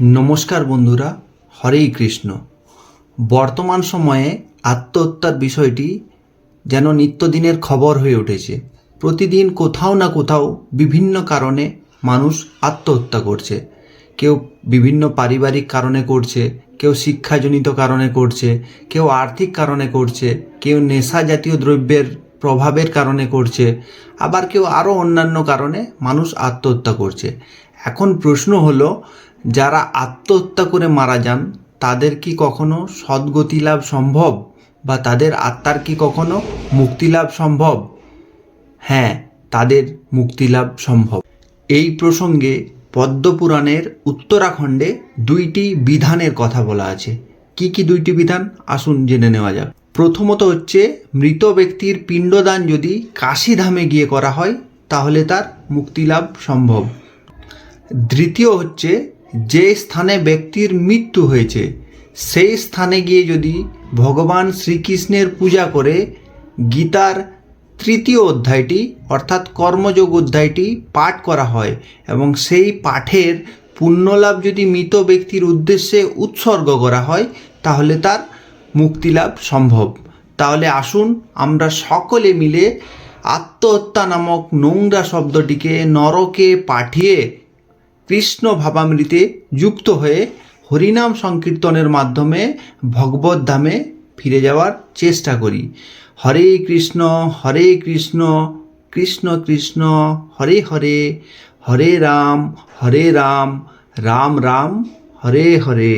নমস্কার বন্ধুরা, হরেই কৃষ্ণ। বর্তমান সময়ে আত্মহত্যার বিষয়টি যেন নিত্যদিনের খবর হয়ে উঠেছে। প্রতিদিন কোথাও না কোথাও বিভিন্ন কারণে মানুষ আত্মহত্যা করছে। কেউ বিভিন্ন পারিবারিক কারণে করছে, কেউ শিক্ষাজনিত কারণে করছে, কেউ আর্থিক কারণে করছে, কেউ নেশা জাতীয় দ্রব্যের প্রভাবের কারণে করছে, আবার কেউ আরও অন্যান্য কারণে মানুষ আত্মহত্যা করছে। এখন প্রশ্ন হলো, যারা আত্মহত্যা করে মারা যান তাদের কি কখনো সদ্গতি লাভ সম্ভব, বা তাদের আত্মার কি কখনো মুক্তি লাভ সম্ভব? হ্যাঁ, তাদের মুক্তি লাভ সম্ভব। এই প্রসঙ্গে পদ্মপুরাণের উত্তরাখণ্ডে দুইটি বিধানের কথা বলা আছে। কি কি দুইটি বিধান, আসুন জেনে নেওয়া যাক। প্রথমত হচ্ছে, মৃত ব্যক্তির পিণ্ডদান যদি কাশীধামে গিয়ে করা হয় তাহলে তার মুক্তি লাভ সম্ভব। দ্বিতীয় হচ্ছে, যে স্থানে ব্যক্তির মৃত্যু হয়েছে সেই স্থানে গিয়ে যদি ভগবান শ্রীকৃষ্ণের পূজা করে গীতার তৃতীয় অধ্যায়টি অর্থাৎ কর্মযোগ অধ্যায়টি পাঠ করা হয় এবং সেই পাঠের পুণ্যলাভ যদি মৃত ব্যক্তির উদ্দেশ্যে উৎসর্গ করা হয় তাহলে তার মুক্তিলাভ সম্ভব। তাহলে আসুন আমরা সকলে মিলে আত্মহত্যা নামক নোংরা শব্দটিকে নরকে পাঠিয়ে কৃষ্ণ ভাবামৃতে যুক্ত হয়ে হরিনাম সংকীর্তনের মাধ্যমে ভগবত ধামে ফিরে যাওয়ার চেষ্টা করি। হরে কৃষ্ণ কৃষ্ণ কৃষ্ণ হরে হরে, হরে রাম রাম রাম হরে হরে।